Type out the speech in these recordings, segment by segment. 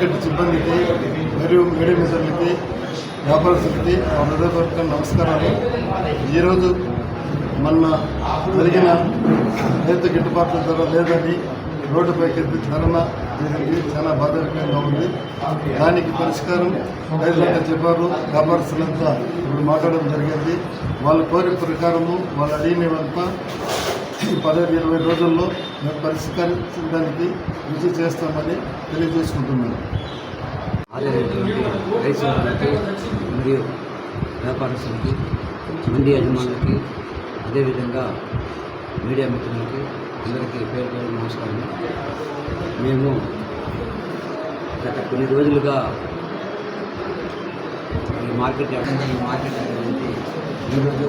Market సిబ్బందికి మరియు media మిత్రులకి వ్యాపారస్తులకి హృదయపూర్వక నమస్కారాలు. ఈరోజు మొన్న జరిగిన రైతు గిట్టుబాట్ల ధర లేదని రోడ్డుపైకి ధరణ జరిగింది. చాలా బాధాకరంగా ఉంది. దానికి పరిష్కారం రైతులంతా చెప్పారు, వ్యాపారస్తులంతా ఇప్పుడు మాట్లాడడం జరిగింది. వాళ్ళ కోరిక ప్రకారము వాళ్ళు అడిగినవంతా 15-20 రోజుల్లో మేము పరిష్కరించడానికి కృషి చేస్తామని తెలియజేసుకుంటున్నాను. రైతులకి మరియు వ్యాపారస్తులకి, మండీ యజమానులకి, అదేవిధంగా మీడియా మిత్రులకి అందరికీ పేరు పేరు నమస్కారం. మేము గత కొన్ని రోజులుగా ఈ మార్కెట్ యార్డ్ అనేది ఈరోజు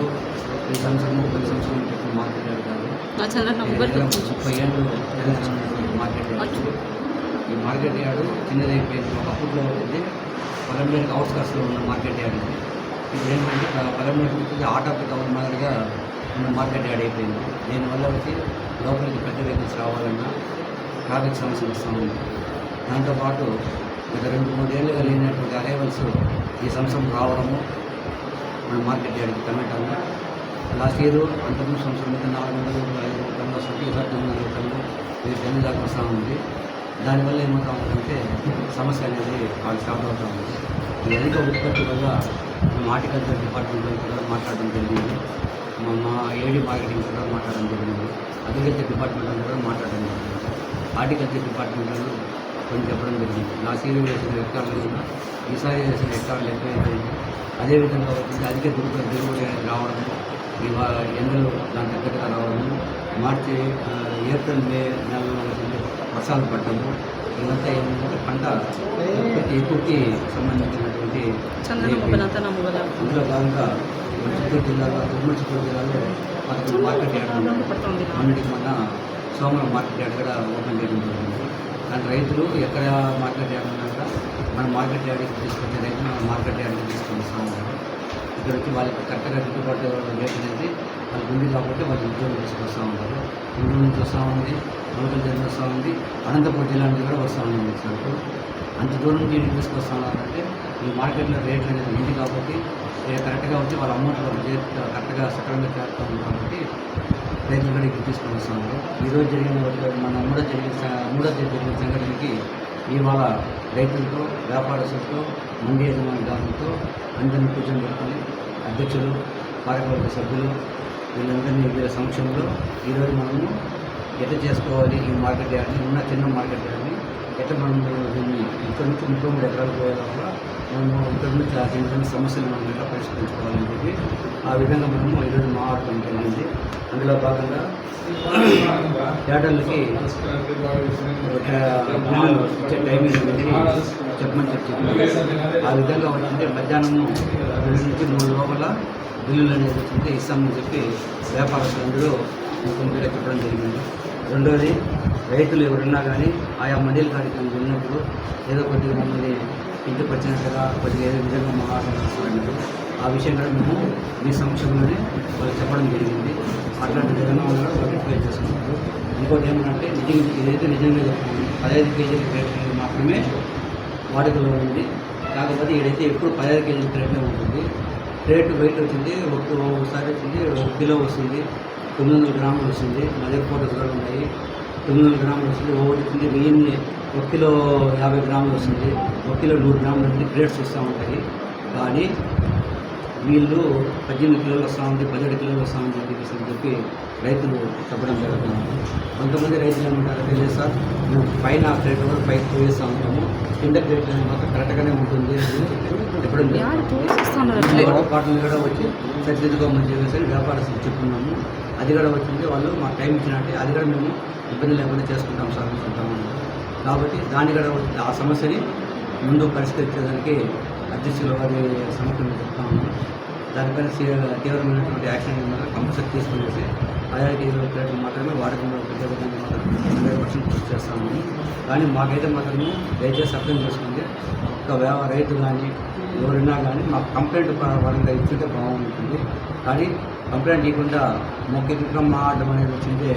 ఈ సంవత్సరం 10 సంవత్సరాల క్రితం మార్కెట్ యార్డ్ కాదు, 30 ఏళ్ళు మార్కెట్ యార్డ్. ఈ మార్కెట్ యార్డు చిన్నదైపోయింది. ఒకప్పుడులో ఉంది పొలంలోకి అవుట్స్కట్స్లో ఉన్న మార్కెట్ యార్డ్. ఇప్పుడు ఏంటంటే పొలంలోకి ఆర్ట్ ఆఫ్ ది టౌన్ మాదిరిగా ఉన్న మార్కెట్ యార్డ్ అయిపోయింది. దీనివల్ల వచ్చి లోపలికి పెద్ద వెహికల్స్ రావాలన్నా ట్రాఫిక్ సమస్యలు వస్తాము. దాంతోపాటు గత 2-3 ఏళ్ళుగా లేనటువంటి అరైవల్స్ ఈ సంవత్సరం రావడము మన మార్కెట్ యార్డ్కి టమాటాలు లాస్ట్ ఇయర్ అంతకుముందు సంవత్సరం మీద 400-500 టన్నులు వస్తుంది. ఈసారి 900 టన్నులు 1000 టన్నుల దాకా వస్తూ ఉంది. దానివల్ల ఏమవుతా ఉంటుందంటే సమస్య అనేది వాళ్ళు స్టాప్ అవుతూ ఉంది. ఈ అధిక ఉత్పత్తి వల్ల మేము హార్టికల్చర్ డిపార్ట్మెంట్లో కూడా మాట్లాడడం జరిగింది. మా ఏడీ మార్కెటింగ్ కూడా మాట్లాడడం జరిగింది. అగ్రికల్చర్ డిపార్ట్మెంట్లో కూడా మాట్లాడడం జరిగింది. హార్టికల్చర్ డిపార్ట్మెంట్లో కొన్ని చెప్పడం జరిగింది. లాస్ట్ ఇయర్ వేసిన హెక్టార్లు కూడా ఈసారి వేసిన హెక్టార్లు ఎక్కువైపోయింది. అదేవిధంగా వచ్చింది అధిక దిగుబడి రావడం, ఎండలు దాని దగ్గరగా రావడము, మార్చి ఏప్రిల్ మే నెలలో వచ్చింది వర్షాలు పడటము, ఇదంతా ఏమంటే పంట ఎక్కువకి సంబంధించినటువంటి అందులో భాగంగా చిత్తూరు జిల్లాలో చిత్తూరు జిల్లాలో మార్కెట్ యార్డ్ మొన్నటికి మొన్న సోమవారం మార్కెట్ యార్డ్ కూడా ఓపెన్ చేయడం జరిగింది. కానీ రైతులు ఎక్కడ మార్కెట్ యార్డ్ ఉన్నాక మన మార్కెట్ యార్డ్కి తీసుకొచ్చే రైతులు మన మార్కెట్ యార్డ్కి తీసుకొని వస్తూ ఉంటారు. ఇక్కడ వచ్చి వాళ్ళకి కరెక్ట్గా గిట్టుబాటు రేట్ అనేది వాళ్ళకి ఉంది కాబట్టి వాళ్ళు ఉద్యోగం తీసుకొస్తూ ఉంటారు. ఊళ్ళో నుంచి వస్తూ ఉంది, లోకల్ జర్నీ వస్తూ ఉంది, అనంతపురం జిల్లా నుంచి కూడా వస్తూ ఉంది. సరుకు అంత దూరం నుంచి ఇంటికి తీసుకొస్తా ఉన్నారంటే ఈ మార్కెట్లో రేట్లు అనేది ఉంది కాబట్టి కరెక్ట్గా వచ్చి వాళ్ళ అమౌంట్ కరెక్ట్గా సక్రమంగా చేస్తూ ఉంది కాబట్టి రైతులు కూడా ఇక్కడ తీసుకొని వస్తూ ఉన్నారు. ఈరోజు జరిగిన మన మూడో జరిగిన సంఘటనకి ఇవాళ రైతులతో, వ్యాపారస్తులతో, మండీ యజమానులతో అందరినీ కూర్చోబెట్టుకుని అధ్యక్షులు, కార్యవర్గ సభ్యులు వీళ్ళందరినీ వీళ్ళ సమక్షంలో ఈరోజు మనము ఎట్లా చేసుకోవాలి, ఈ మార్కెట్ యార్డ్ని ఉన్న చిన్న మార్కెట్ యార్డ్ని ఎట్లా మనం దీన్ని ఇక్కడ నుంచి 33 ఎకరాలు పోయేలా కూడా మనము ఇక్కడ నుంచి ఆ చిన్న సమస్యలు మనం ఎట్లా పరిష్కరించుకోవాలని చెప్పి ఆ విధంగా మనము ఈరోజు మాట్లాడటం జరిగింది. అందులో భాగంగా యార్డర్లకి బిల్లులు ఇచ్చే టైమింగ్ అనేది చెప్పమని చెప్పింది. ఆ విధంగా వచ్చింటే మధ్యాహ్నము 2 నుంచి 3 లోపల బిల్లులు అనేది వచ్చింటే ఇస్తామని చెప్పి వ్యాపారస్తులందరూ ముఖ్యంగా చెప్పడం జరిగింది. రెండోది, రైతులు ఎవరున్నా కానీ ఆయా మండలి కార్యక్రమం ఉన్నప్పుడు ఏదో కొద్దిగా మమ్మల్ని ఇంటికి వచ్చినట్టుగా కొద్దిగా ఏదో విధంగా మాట్లాడుతున్నారు. ఆ విషయం కూడా మేము మీ సమక్షంలోనే వాళ్ళు చెప్పడం జరిగింది. అట్లాంటి విధంగా వాళ్ళు రెక్టిఫై చేసుకున్నారు. ఇంకోటి ఏమంటే ఇదైతే నిజంగా చెప్తున్నాను, 15 కేజీల రేట్ మాత్రమే వాడుకలో ఉంది. కాకపోతే ఇదైతే ఎప్పుడు 15 కేజీల రేట్లే ఉంటుంది. రేటు వెయిట్ వచ్చింది ఒకసారి వచ్చింది 1 కిలో వస్తుంది, 900 గ్రాములు వస్తుంది. మధ్య ఫోటోస్ కూడా ఉన్నాయి. 900 గ్రాములు వస్తుంది. ఒకటి వచ్చింది 1 కిలో 50 గ్రాములు వస్తుంది, 1 కిలో 100 గ్రాములు వస్తుంది. గ్రేడ్స్ వస్తూ ఉంటాయి. కానీ వీళ్ళు 18 కిలోలు వస్తూ ఉంది, 17 కిలోలు వస్తూ ఉంది అని చెప్పి రైతులు చెప్పడం జరుగుతుంది. కొంతమంది రైతులు ఏమంటారంటే లేదు సార్, మేము పైన రేట్ కూడా పైకి పోయిస్తూ ఉంటాము, కింద రేట్ అనేది మాత్రం కరెక్ట్గానే ఉంటుంది ఎప్పుడు కాటన్ కూడా వచ్చి సరిదిద్దుకోమని చెప్పేసి వ్యాపారస్తులు చెప్తున్నాము. అది కూడా వచ్చింది. వాళ్ళు మాకు టైం ఇచ్చినట్టే అది కూడా మేము ఇబ్బంది లేకుండా చేసుకుంటాం సార్ అనుకుంటాము. కాబట్టి దాన్ని కూడా ఆ సమస్యని ముందు పరిష్కరించేదానికి అధ్యక్షుల వారి సమక్షంలో చెప్తా ఉన్నాం. దానిపైన తీవ్రమైనటువంటి యాక్షన్ కంపల్సరీ తీసుకునేసి 15 కేజీల రేట్లు మాత్రమే వాడకంలో పెట్టే విధంగా మాత్రం 100% కృషి చేస్తామని. కానీ మాకైతే మాత్రము దయచేసి అర్థం చేసుకుంటే ఒక్క రైతు కానీ ఎవరైనా కానీ మాకు కంప్లైంట్ పరంగా ఇచ్చుంటే బాగుంటుంది. కానీ కంప్లైంట్ ఇవ్వకుండా మొక్కగా మాడడం అనేది వచ్చింటే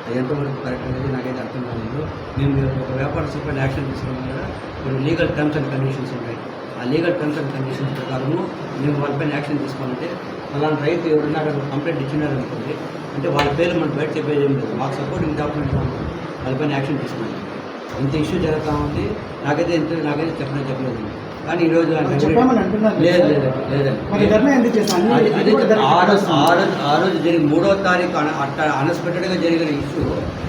అది ఎంతవరకు కరెక్ట్ అనేది నాకైతే అర్థం కాలేదు. మేము ఒక వ్యాపారస్తుల పైన యాక్షన్ తీసుకోవడం కదా కొన్ని లీగల్ టర్మ్స్ అండ్ కండిషన్స్ ఉన్నాయి. ఆ లీగల్ టర్మ్స్ అండ్ కండిషన్స్ ప్రకారము మేము వాళ్ళపైన యాక్షన్ తీసుకోవాలంటే అలాంటి రైతు ఎవరైనా అక్కడ కంప్లైంట్ ఇచ్చినారనుకోండి అంటే వాళ్ళ పేర్లు మనం బయట చెప్పేది ఏం లేదు. మాకు సపోర్టింగ్ డాక్యుమెంట్ వాళ్ళపైన యాక్షన్ తీసుకోండి. ఇంత ఇష్యూ జరుగుతూ ఉంది. నాకైతే చెప్పలేదు. కానీ ఈరోజు ఆ రోజు జరిగిన 3వ తారీఖు అట్లా అన్ఎక్స్పెక్టెడ్గా జరిగిన ఇష్యూ.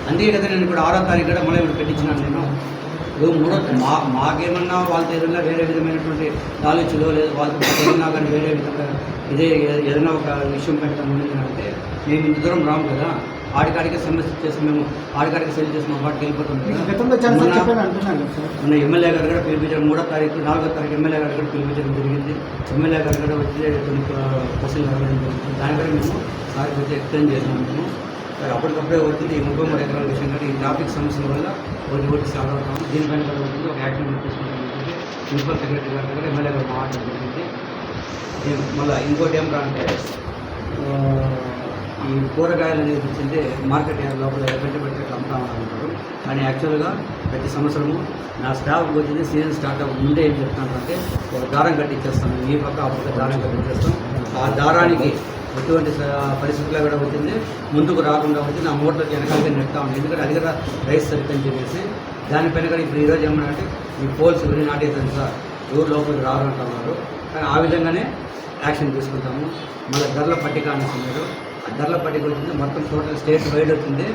అందుకే కదా నేను ఇప్పుడు 6వ తారీఖు కూడా మళ్ళీ ఇప్పుడు పెట్టించినాను. నేను ఇప్పుడు మాకేమన్నా వాళ్ళతో ఏదైనా వేరే విధమైనటువంటి నాలెడ్జ్లో లేదు వాళ్ళతో ఏదైనా కానీ వేరే విధంగా ఇదే ఏదైనా ఒక విషయం పెట్టడం అంటే మేము ఇంత దూరం రాము కదా. ఆడికాడికే సమస్య చేసి మేము ఆడికాడికి సెల్ చేసి మా పాటికి వెళ్ళిపోతాం కదా. మన ఎమ్మెల్యే గారు కూడా పిలిపించారు. 3వ తారీఖు 4వ తారీఖు ఎమ్మెల్యే గారు కూడా పిలిపించడం జరిగింది. ఎమ్మెల్యే గారు కూడా వచ్చి కొన్ని క్వశ్చన్లు అడగడం జరిగింది. దాని కూడా మేము సార్కి వచ్చి ఎక్స్ప్లెయిన్ చేసినాము. మేము అప్పటికప్పుడే వచ్చింది ఈ 33 ఎకరాల విషయం కానీ ఈ ట్రాఫిక్ సమస్యల వల్ల ఒకటి సాల్వ్ అవుతాము. దీనిపైన కూడా వచ్చింది ఒక యాక్షన్ తీసుకుంటాం. ప్రిన్సిపల్ సెక్రటరీ గారి దగ్గర ఎమ్మెల్యే గారు మాట్లాడడం జరిగింది. మళ్ళీ ఇంకోటి ఏం కాదంటే ఈ కూరగాయలు అనేది వచ్చింది మార్కెట్ యార్డ్ లోపల ఎక్కడి పెట్టి అమ్ముతా ఉంటారు. కానీ యాక్చువల్గా ప్రతి సంవత్సరము నా స్టాఫ్కి వచ్చింది సీజన్ స్టార్ట్ అవ్వక ముందే ఏం చెప్తానంటే ఒక దారం కట్టించేస్తాను. ఈ పక్క ఆ పక్క దారం కట్టించేస్తాం. ఆ దారానికి ఎటువంటి పరిస్థితుల్లో కూడా వచ్చింది ముందుకు రాకుండా వచ్చి నా మోటార్కి వెనకాలకి నెడతా ఉంది. ఎందుకంటే అది కూడా రైస్ సరిగ్గా చెప్పేసి దానిపైన కూడా ఇప్పుడు ఈరోజు ఏమన్నారంటే ఈ పోల్స్ ఇవన్నీ నాటేసాను సార్ ఎవరు లోపలికి రావాలంటున్నారు. కానీ ఆ విధంగానే యాక్షన్ తీసుకుంటాము. మళ్ళీ ధరల పట్టిక అనేసి ఆ ధరల పట్టిక వచ్చింది మొత్తం టోటల్ స్టేట్ వైడ్ వచ్చింది.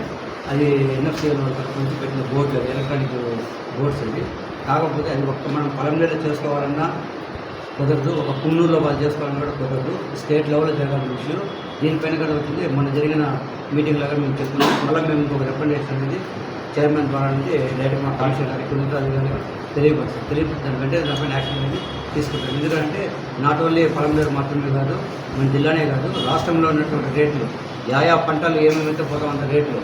అది ఎన్ఎఫ్సీఎల్ తరఫు నుంచి పెట్టిన బోర్డులు ఎలక్ట్రానిక్ బోర్డ్స్ అవి. కాకపోతే అది ఒక్క మనం పొలంలో చేసుకోవాలన్నా కుదరదు, ఒక కున్నూరులో వాళ్ళు చేసుకోవాలని కూడా కుదరదు. స్టేట్ లెవెల్లో జరగాల్సిన విషయం. దీనిపైన కూడా వచ్చింది మొన్న జరిగిన మీటింగ్ లాగా మేము చెప్తున్నాం. మళ్ళీ మేము ఇంకొక రికమెండేషన్ అనేది చైర్మన్ ద్వారా నుంచి డైరెక్ట్ మా కమిషనర్ ఇక్కడ అధికారులు తెలియపరుస్తారు. దానికంటే దానిపైన యాక్షన్ అనేది తీసుకుంటాం. ఎందుకంటే నాట్ ఓన్లీ పొలంలో మాత్రమే కాదు మన జిల్లానే కాదు రాష్ట్రంలో ఉన్నటువంటి రేట్లు ఆయా పంటలు ఏమేమైతే పోతాం అంత రేట్లు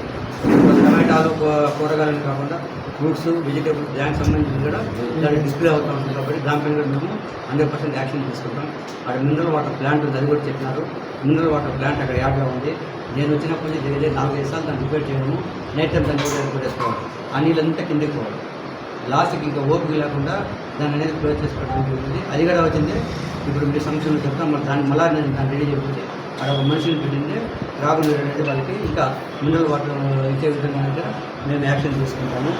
టమాటాలు కూరగాయలు కాకుండా ఫ్రూట్స్ వెజిటేబుల్స్ దానికి సంబంధించి కూడా దానికి డిస్ప్లే అవుతూ ఉంటుంది. కాబట్టి దానిపైన కూడా మేము 100% యాక్షన్ తీసుకుంటాం. అక్కడ మినరల్ వాటర్ ప్లాంట్ ఉంది, అది కూడా చెప్పినారు. మినరల్ వాటర్ ప్లాంట్ అక్కడ యాడ్గా ఉంది. నేను వచ్చినప్పటి నుంచి జరిగే 4-5 సార్లు దాన్ని రిపేర్ చేయడము, నైట్ టైం దాన్ని కూడా వేసుకోవాలి. ఆ నీళ్ళంతా కిందకి పోవాలి. లాస్ట్కి ఇంకా ఓపిక లేకుండా దాన్ని అనేది క్లోజ్ చేసి పెట్టడం జరుగుతుంది. అది కూడా వచ్చింది. ఇప్పుడు మీరు సంక్షేమం చెప్తాం మళ్ళీ నేను దాన్ని రెడీ చేయకపోతే అక్కడ ఒక మనిషిని పెట్టింది త్రాగునీరు అనేది వాళ్ళకి ఇంకా మినరల్ వాటర్ ఇచ్చే విధంగా అయితే మేము యాక్షన్ తీసుకుంటాము.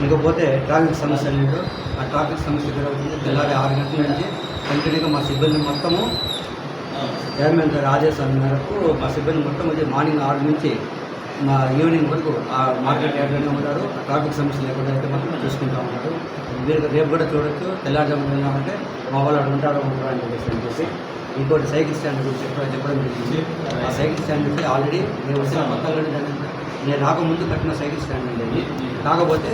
ఇకపోతే ట్రాఫిక్ సమస్య లేదు. ఆ ట్రాఫిక్ సమస్య కూడా వచ్చింది. తెల్లారి 6 గంటల నుంచి కంటిన్యూగా మా సిబ్బంది మొత్తము చైర్మన్ గారి ఆదేశాల మేరకు మా సిబ్బంది మొత్తం వచ్చి మార్నింగ్ 6 నుంచి మా ఈవినింగ్ వరకు ఆ మార్కెట్ యార్డ్లోనే ఉంటారు. ఆ ట్రాఫిక్ సమస్య లేకుండా అయితే మాత్రం చూసుకుంటూ ఉన్నారు. మీరు రేపు కూడా చూడొచ్చు. తెల్లారుజామున వెళ్ళామంటే మా వాళ్ళు ఉంటారు అని చెప్పేసి ఇంకోటి సైకిల్ స్టాండ్ గురించి చెప్పడం జరిగింది. ఆ సైకిల్ స్టాండ్ నుంచి ఆల్రెడీ నేను వచ్చిన కొత్తలోనే నేను రాకముందు కట్టిన సైకిల్ స్టాండ్ ఉండేది. కాకపోతే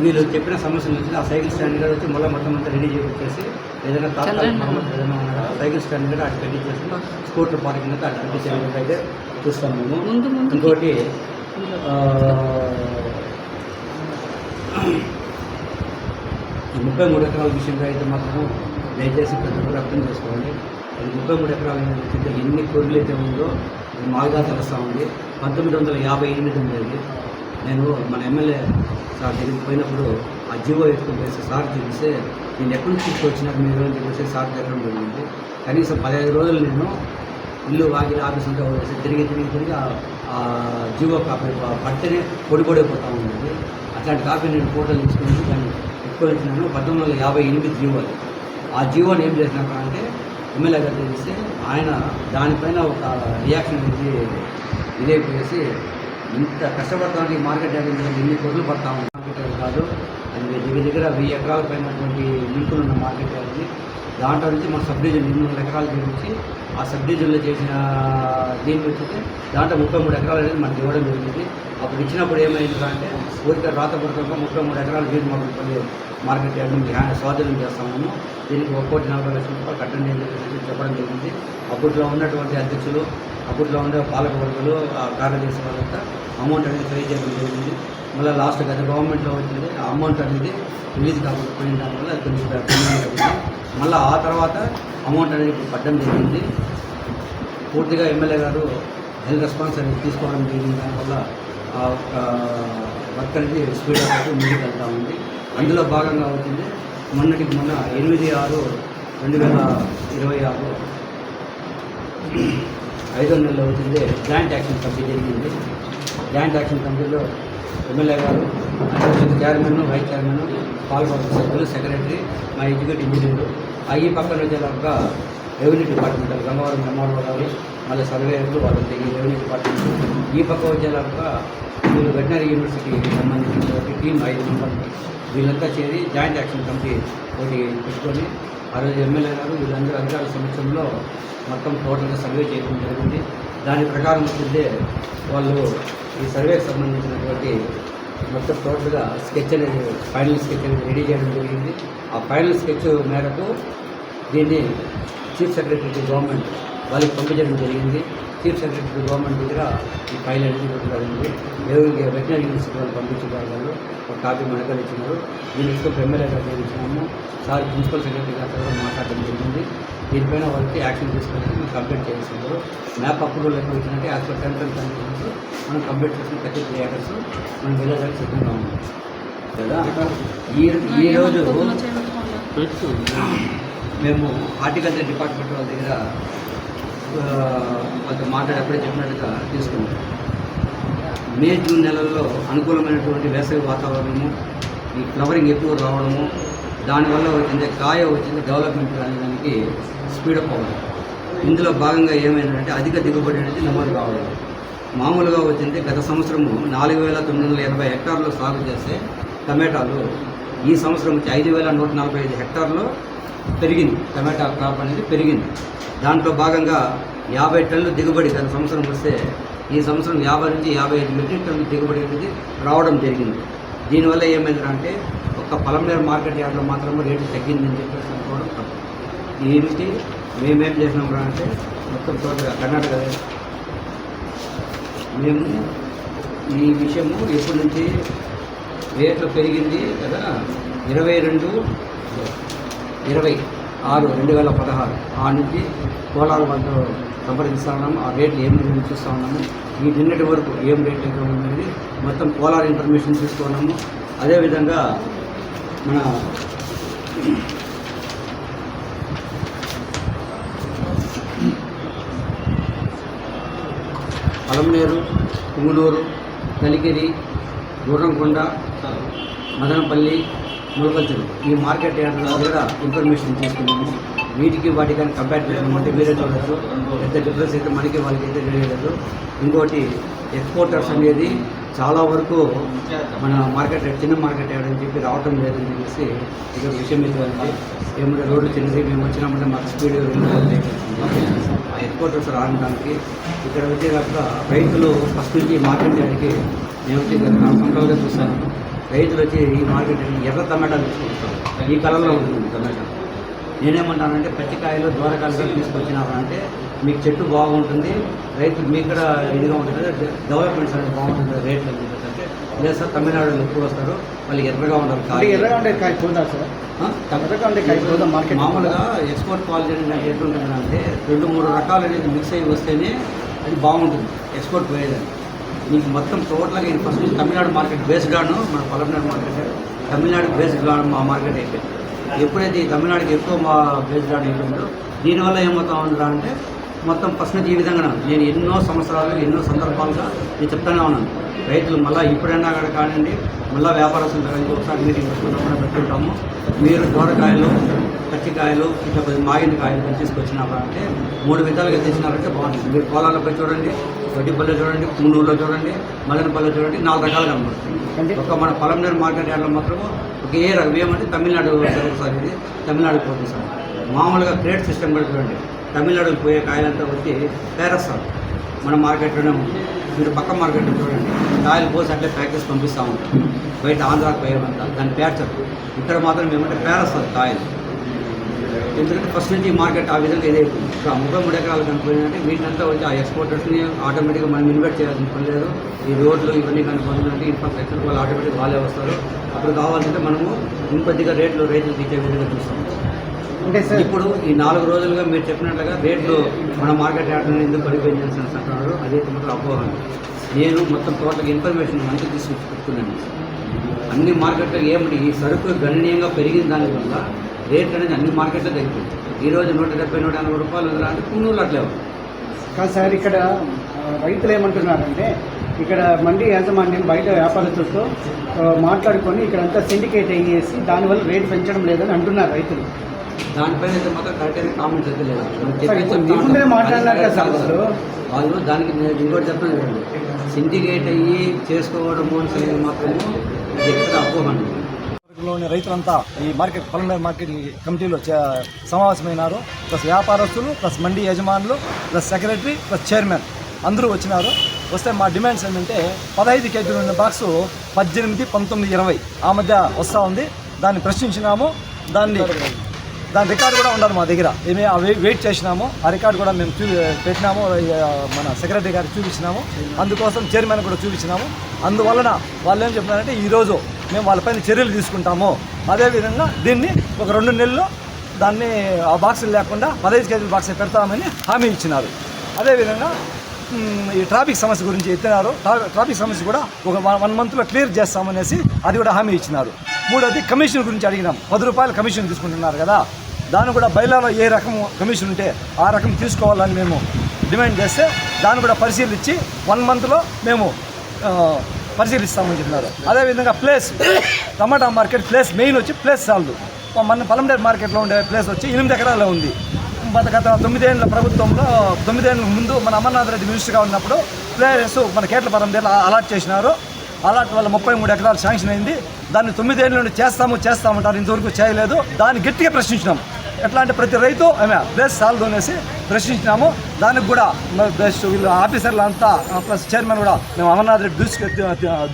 మీరు చెప్పిన సమస్యలు వచ్చి ఆ సైకిల్ స్టాండ్ కూడా వచ్చి మళ్ళీ మొత్తం అంతా రెడీ చేసి ఏదైనా ఏదైనా ఉన్నారా సైకిల్ స్టాండ్ కూడా అటు పెట్టించేసి స్కూటర్ పార్కింగ్ అయితే అటు పెట్టించేందుకు అయితే చూస్తాం మేము. ఇంకోటి 33 ఎకరాల విషయంలో అయితే మాత్రం దయచేసి ప్రజలు అర్థం చేసుకోవాలి. అది 33 ఎకరాల కింద ఎన్ని కొడులు అయితే ఉందో అది మాగా తెలుస్తూ ఉంది. 1958 ఉండేది. నేను మన ఎమ్మెల్యే సార్ దగ్గరికి పోయినప్పుడు ఆ జీవో ఎత్తుకుని వేసి సార్ చూపిస్తే నేను ఎక్కడి నుంచి తీసుకొచ్చినాక మీరు అని చెప్పేసి సార్ దగ్గర జరిగింది. కనీసం 15 రోజులు నేను ఇల్లు వాకిలి ఆఫీస్ అంతా వదిలేసి తిరిగి ఆ జీవో కాపీ పడితేనే పొడిపోతా ఉండేది. అట్లాంటి కాపీ నేను ఫోటోలు తీసుకుని దాన్ని ఎక్కువ ఇచ్చినాను. 1958 జీవో అది. ఆ జీవోని ఏం చేసినాక అంటే ఎమ్మెల్యే గారు తెలిస్తే ఆయన దానిపైన ఒక రియాక్షన్ అనేది ఇదైపోయేసి ఇంత కష్టపడతానికి మార్కెట్ యార్డ్ ఎన్ని కొడులు పడతా ఉంది. మార్కెట్ యార్డ్ కాదు అది దగ్గర 1000 ఎకరాల పైనటువంటి లింకులు ఉన్న మార్కెట్ యార్డ్ని దాంట్లో నుంచి మన సబ్ డివిజన్ 200 ఎకరాలు చేయించి ఆ సబ్ డివిజన్లో చేసిన దీనికి వచ్చితే దాంట్లో 33 ఎకరాలు అనేది మనకి ఇవ్వడం జరిగింది. అప్పుడు ఇచ్చినప్పుడు ఏమైంది అంటే ఊరికే రాతపూర్వకంగా 33 ఎకరాలు వీధి మొదలుపల్లి మార్కెట్ యార్డ్ని స్వాధీనం చేస్తాము. దీనికి 1,40,00,000 రూపాయలు కట్టండి అని చెప్పేసి చెప్పడం జరిగింది. అప్పట్లో ఉన్నటువంటి అధ్యక్షులు, అప్పట్లో ఉండే పాలకవర్గాలు, కార్యదర్శి వాళ్ళంతా అమౌంట్ అనేది పే చేయడం జరిగింది. మళ్ళీ లాస్ట్ గత గవర్నమెంట్లో వచ్చింది ఆ అమౌంట్ అనేది రిలీజ్ కాకపోయిన దానివల్ల అది కొంచెం జరిగింది. మళ్ళీ ఆ తర్వాత అమౌంట్ అనేది ఇప్పుడు పడ్డం జరిగింది. పూర్తిగా ఎమ్మెల్యే గారు హెల్త్ రెస్పాన్స్ అనేది తీసుకోవడం జరిగింది. దానివల్ల వర్క్ అనేది స్పీడ్ అప్ ముందుకు వెళ్తూ ఉంది. అందులో భాగంగా వచ్చింది మొన్న 8/6/2026 5వ నెలలో వచ్చింది జాయింట్ యాక్షన్ కమిటీ జరిగింది. జాయింట్ యాక్షన్ కమిటీలో ఎమ్మెల్యే గారు, చైర్మన్, వైస్ చైర్మన్, పాల్గొన్న సభ్యులు, సెక్రటరీ, మా ఎడ్యుకేటివ్ ఇంజనీర్, ఈ పక్కన వచ్చేలాగా రెవెన్యూ డిపార్ట్మెంట్ గంగవరం ఎంఆర్ఓ గారు, మళ్ళీ సర్వేయర్లు వాళ్ళకి రెవెన్యూ డిపార్ట్మెంట్, ఈ పక్క వచ్చేలాగా వీళ్ళు వెటనరీ యూనివర్సిటీకి సంబంధించినటువంటి టీం 5 మెంబర్లు వీళ్ళంతా చేరి జాయింట్ యాక్షన్ కమిటీ ఒకటి పెట్టుకొని ఆ రోజు ఎమ్మెల్యే గారు వీళ్ళందరూ అధికారుల సమక్షంలో మొత్తం టోటల్గా సర్వే చేయడం జరిగింది. దాని ప్రకారం వచ్చిందే వాళ్ళు ఈ సర్వేకి సంబంధించినటువంటి మొత్తం టోటల్గా స్కెచ్ అనేది ఫైనల్ స్కెచ్ అనేది రెడీ చేయడం జరిగింది. ఆ ఫైనల్ స్కెచ్ మేరకు దీన్ని చీఫ్ సెక్రటరీ గవర్నమెంట్ వాళ్ళకి పంపించడం జరిగింది. చీఫ్ సెక్రటరీ గవర్నమెంట్ దగ్గర ఈ ఫైల్ అనేది పెట్టారండి. వెటనరీ యూనివర్సిటీ వాళ్ళు పంపించిన వాళ్ళు ఒక కాపీ మనకలు ఇచ్చినారు. దీని తీసుకొని ఎమ్మెల్యే గారు ఇచ్చినాము. సార్ ప్రిన్సిపల్ సెక్రటరీ గారితో కూడా మాట్లాడడం జరిగింది. దీనిపైన వాళ్ళకి యాక్షన్ తీసుకొని మేము కంప్లీట్ చేస్తున్నారు. మ్యాప్ అప్రూవల్ ఎక్కువ వచ్చినట్టే యాజ్ పర్ టెంపల్ కండిషన్స్ మనం కంప్లీట్ చేసిన 33 ఏకర్స్ మనం వెళ్ళడానికి సిద్ధంగా ఉన్నాం కదా. ఈరోజు మేము హార్టికల్చర్ డిపార్ట్మెంట్ వాళ్ళ దగ్గర వాళ్ళతో మాట్లాడేప్పుడే చెప్పినట్టుగా తీసుకున్నాం. మే, జూన్ నెలల్లో అనుకూలమైనటువంటి వేసవి వాతావరణము, ఈ ఫ్లవరింగ్ ఎక్కువ రావడము, దానివల్ల వచ్చింది కాయ వచ్చింది డెవలప్మెంట్ అనేదానికి స్పీడప్ అవ్వడం. ఇందులో భాగంగా ఏమైందంటే అధిక దిగుబడి అనేది నమోదు కావడం. మామూలుగా వచ్చింది గత సంవత్సరము 4,980 హెక్టార్లు సాగు చేస్తే టమాటాలు ఈ సంవత్సరం వచ్చి 5,145 హెక్టార్లు పెరిగింది. టమాటా క్రాప్ అనేది పెరిగింది. దాంట్లో భాగంగా 50 టన్నులు దిగుబడి గత సంవత్సరం వస్తే ఈ సంవత్సరం 50 నుంచి 55 మెట్రిక్ టన్నులు దిగుబడి అనేది రావడం జరిగింది. దీనివల్ల ఏమైందంటే ఒక్క పలంనేరు మార్కెట్ యార్డ్లో మాత్రమే రేటు తగ్గిందని చెప్పేసి అనుకోవడం తప్పు. దీనికి మేమేం చేసినాం అంటే మొత్తం టోటల్గా కర్ణాటక మేము ఈ విషయము ఎప్పటి నుంచి రేట్లు పెరిగింది కదా 22/6/2016 ఆ నుంచి కోలార్ వాళ్ళతో సంప్రదిస్తూ ఉన్నాము. ఆ రేట్లు ఏం చూస్తూ ఉన్నాము. ఈ నిన్నటి వరకు ఏం రేట్ అయితే ఉందనేది మొత్తం కోలార్ ఇన్ఫర్మేషన్ తీసుకున్నాము. అదేవిధంగా మన పలంనేరు, పుంగునూరు, కలికిరి, దూరంకొండ, మదనపల్లి, ములకల్చరు ఈ మార్కెట్ యార్డ్ల దగ్గర ఇన్ఫర్మేషన్ తీసుకున్నాము. వీటికి వాటికి కానీ కంపేర్ చేసుకుంటే మీరే చూడవచ్చు ఎంత డిఫరెన్స్ అయితే మనకి వాళ్ళకి అయితే తెలియలేదు. ఇంకోటి ఎక్స్పోర్టర్స్ అనేది చాలా వరకు మన మార్కెట్ యార్డ్ చిన్న మార్కెట్ యార్డ్ అని చెప్పి రావటం లేదని చెప్పేసి ఇక్కడ విషయం ఇవ్వాలి. ఏమంటే రోడ్లు చిన్నది మేము వచ్చినామంటే మాకు స్పీడ్ ఎక్స్పోర్టర్స్ రావడానికి ఇక్కడ వచ్చేదాకా రైతులు ఫస్ట్ నుంచి మార్కెట్ యార్డ్కి నేను వచ్చి కంట్రోల్గా చూస్తాను. రైతులు వచ్చి ఈ మార్కెట్ ఎర్ర టమాటాలు తీసుకుంటారు. ఈ కలర్లో ఉంటుంది టమాటా. నేనేమంటానంటే పచ్చికాయలు దూరకాయలు తీసుకొచ్చినారంటే మీకు చెట్టు బాగుంటుంది, రైతులు మీకు కూడా ఇదిగా ఉంటుంది, డెవలప్మెంట్స్ అనేది బాగుంటుంది, రేట్లు అని చెప్పేసి లేదు సార్ తమిళనాడులో ఎక్కువ వస్తారు, వాళ్ళు ఎర్రగా ఉండాలి. ఎర్రగా ఉండే కాయ పోదా సార్? ఎర్రగా ఉండే కాయ పోదా మార్కెట్? మామూలుగా ఎక్స్పోర్ట్ క్వాలిటీ అనేది ఎట్లుంటుందంటే 2-3 రకాలు అనేది మిక్స్ అయ్యి వస్తేనే అది బాగుంటుంది ఎక్స్పోర్ట్ పోయేదని. మీకు మొత్తం టోటల్గా ఇది ఫస్ట్ తమిళనాడు మార్కెట్ బేస్డ్ గాను మన పలంనేరు మార్కెట్ తమిళనాడు బేస్డ్ గాను మా మార్కెట్ అయిపోయింది. ఎప్పుడైతే ఈ తమిళనాడుకి ఎక్కువ మా బేస్డ్ గాను అయిపోయిందో దీనివల్ల ఏమవుతా ఉందా అంటే మొత్తం ఫస్ట్ నుంచి ఈ విధంగా నేను ఎన్నో సంవత్సరాలు ఎన్నో సందర్భాలుగా నేను చెప్తానే ఉన్నాను. రైతులు మళ్ళీ ఇప్పుడైనా అక్కడ కానివ్వండి మళ్ళీ వ్యాపారస్తులు కలిసి ఒకసారి మీటింగ్ పెట్టుకుంటామని పెట్టుకుంటాము. మీరు దూరకాయలు, పచ్చికాయలు, ఇట్లా మాగిన కాయలు తీసుకొచ్చినారంటే 3 విధాలుగా తెచ్చినారంటే బాగుంటుంది. మీరు పొలాలపై చూడండి, వడ్డీపల్లి చూడండి, పుంగనూరులో చూడండి, మదనపల్లి చూడండి, 4 రకాలుగా కనబడుతుంది. ఒక మన పలంనేరు మార్కెట్ యార్డ్లో మాత్రం ఒకే రకం ఏమంటే తమిళనాడు సార్ ఇది తమిళనాడు పోతుంది సార్. మామూలుగా క్రేట్ సిస్టమ్ కూడా చూడండి, తమిళనాడుకి పోయే కాయలంతా వచ్చి పేరేస్తారు మన మార్కెట్లోనే ఉంటుంది. మీరు పక్క మార్కెట్లో చూడండి కాయలు పోసి అట్లే ప్యాక్ చేసి పంపిస్తూ ఉంటాం. బయట ఆంధ్రాకి పోయేమంతా దాన్ని పేర్చరు. ఇక్కడ మాత్రం ఏమంటే పేరేస్తారు కాయలు. ఎందుకంటే ఫస్ట్ నుంచి ఈ మార్కెట్ ఆ విధంగా ఇదైపోయింది. ఇప్పుడు 33 ఎకరాలు కనుకోయిందంటే వీటినంతా వచ్చి ఆ ఎక్స్పోర్టర్స్ని ఆటోమేటిక్గా మనం ఇన్వెస్ట్ చేయాల్సిన పని లేదు. ఈ రోడ్లు ఇవన్నీ కనుకోవాలంటే ఇన్ఫ్రాస్ట్రక్చర్ వాళ్ళు ఆటోమేటిక్గా వాళ్ళే వస్తారు. అప్పుడు కావాలంటే మనము ఇంకొద్దిగా రేట్లు తీసే విధంగా చూస్తాం. అంటే సార్ ఇప్పుడు ఈ 4 రోజులుగా మీరు చెప్పినట్లుగా రేట్లు మన మార్కెట్ యార్డ్ ఎందుకు పడిపోయింది అంటున్నారు. అదే మాత్రం అపోహ. నేను మొత్తం టోటల్ ఇన్ఫర్మేషన్ అంతా తీసుకొచ్చి పెట్టుకున్నాను. అన్ని మార్కెట్లో ఏమిటి ఈ సరుకు గణనీయంగా పెరిగిన దానివల్ల రేట్ అనేది అన్ని మార్కెట్లో తగ్గిపోయింది. ఈరోజు 170, 180 రూపాయలు వదలాలంటే పున్నూలు అట్లే ఉంది. కాదు సార్, ఇక్కడ రైతులు ఏమంటున్నారంటే ఇక్కడ మండీ యాజమాన్యం బయట వ్యాపారస్తులతో మాట్లాడుకొని ఇక్కడంతా సిండికేట్ అయ్యేసి దానివల్ల రేటు పెంచడం లేదని అంటున్నారు రైతులు. దానిపైన అయితే మాత్రం కరెక్ట్ అయిన కామెంట్స్ అయితే లేదు. ముందే మాట్లాడినారు కదా సార్ వాళ్ళు దానికి నేను ఇంకోటి చెప్తాను చూడండి, సిండికేట్ అయ్యి చేసుకోవడము అనేది మాత్రము ఇది ఎక్కడ అపోహండి. లోని రైతులంతా ఈ మార్కెట్ పొలంలో మార్కెట్ కమిటీలో సమావేశమైనారు. ప్లస్ వ్యాపారస్తులు, ప్లస్ మండీ యజమానులు, ప్లస్ సెక్రటరీ, ప్లస్ చైర్మన్ అందరూ వచ్చినారు. వస్తే మా డిమాండ్స్ ఏంటంటే 15 కేజీలు ఉన్న బాక్సు 18, 19, 20 ఆ మధ్య వస్తూ ఉంది. దాన్ని ప్రశ్నించినాము. దాని రికార్డు కూడా ఉండాలి మా దగ్గర. వెయిట్ చేసినాము. ఆ రికార్డు కూడా మేము పెట్టినాము. మన సెక్రటరీ గారికి చూపించినాము. అందుకోసం చైర్మన్ కూడా చూపించినాము. అందువలన వాళ్ళు ఏం చెప్తున్నారంటే ఈరోజు మేము వాళ్ళపైన చర్యలు తీసుకుంటాము. అదేవిధంగా దీన్ని ఒక 2 నెలల్లో దాన్ని ఆ బాక్సులు లేకుండా 15 కేజీల బాక్స్ పెడతామని హామీ ఇచ్చినారు. అదేవిధంగా ఈ ట్రాఫిక్ సమస్య గురించి ఎత్తినారు. ట్రాఫిక్ సమస్య కూడా ఒక 1 మంత్లో క్లియర్ చేస్తామనేసి అది కూడా హామీ ఇచ్చినారు. మూడోది కమిషన్ గురించి అడిగినాం. 10 రూపాయల కమిషన్ తీసుకుంటున్నారు కదా, దాన్ని కూడా బయలాలో ఏ రకం కమిషన్ ఉంటే ఆ రకం తీసుకోవాలని మేము డిమాండ్ చేస్తే దాన్ని కూడా పరిశీలించి 1 మంత్లో మేము పరిశీలిస్తామని చెప్పినారు. అదేవిధంగా ప్లేస్ టమాటా మార్కెట్ ప్లేస్ మెయిన్ వచ్చి ప్లేస్ చాలదు. మన పలంనేరు మార్కెట్లో ఉండే ప్లేస్ వచ్చి 8 ఎకరాల్లో ఉంది. గత 9 ఏళ్ళ ప్రభుత్వంలో 9 ఏళ్ళ ముందు మన అమర్నాథ్ రెడ్డి మినిస్టర్గా ఉన్నప్పుడు ప్లేస్ మన కేట్లపురం దగ్గర అలాట్ చేసినారు. అలాట్ వల్ల 33 ఎకరాలు శాంక్షన్ అయింది. దాన్ని 9 ఏళ్ళ నుండి చేస్తామంటారు, ఇంతవరకు చేయలేదు. దాన్ని గట్టిగా ప్రశ్నించినాము. ఎట్లా అంటే ప్రతి రైతు ప్లేస్ సాల్వ్ అనేసి ప్రశ్నించినాము. దానికి కూడా వీళ్ళు ఆఫీసర్లు అంతా ప్లస్ చైర్మన్ కూడా మేము అమర్నాథ్ రెడ్డి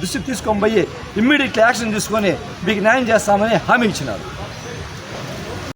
దృష్టికి తీసుకొని పోయి ఇమ్మీడియట్లీ యాక్షన్ తీసుకొని మీకు న్యాయం చేస్తామని హామీ ఇచ్చినారు.